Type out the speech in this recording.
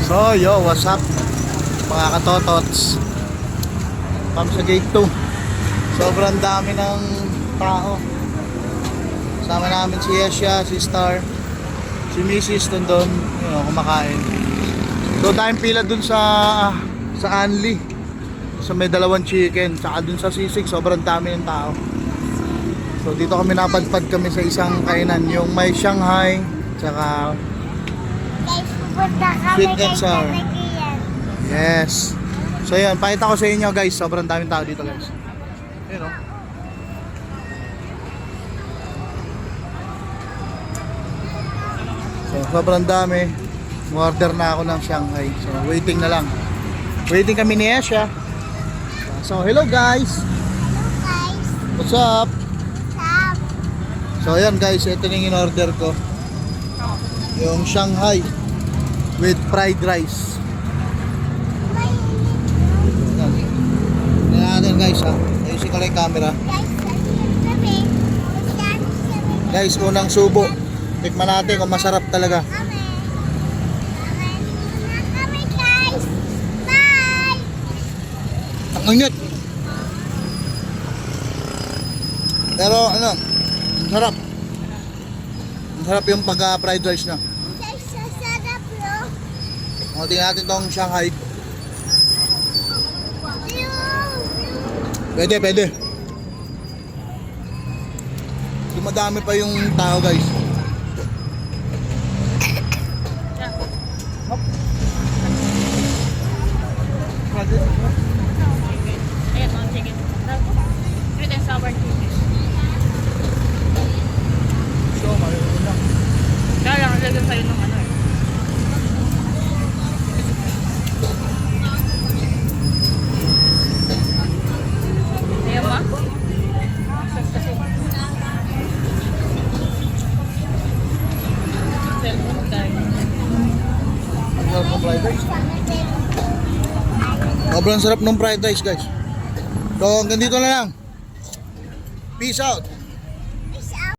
So yo, what's up mga katotots? Come sa gate 2. Sobrang dami ng tao. Sama namin si Yesha, si Star, si Mrs. Tondon, kumakain. So tayong pila dun sa Anli. So may dalawang chicken, saka dun sa sisig, sobrang dami ng tao. So dito kami napadpad kami sa isang kainan, yung may Shanghai, saka sweet and sour. Yes. So yan, pakita ko sa inyo guys, sobrang daming tao dito guys. Ayun o. So sobrang dami. Order na ako ng Shanghai. So waiting na lang. Waiting kami ni Esha. So hello guys. What's up? So ayan guys, ito yung in-order ko. Yung Shanghai with fried rice. Yan natin guys ha. Ayusin ko lang yung camera. Guys, unang subo. Tikman natin kung masarap talaga. Ang init. Pero ano, ang sarap. Ang sarap yung pagka-fried rice na. Tingnan natin tong Shanghai. Pwede. Dumadami pa yung tao guys. Ayan, mga chicken. Sweet and sour chicken. So, mayroon lang. Kaya lang, lagyan sa'yo ng ano eh. Ayan ma? Sobrang sarap ng fried rice guys. So hanggang dito na lang. Peace out.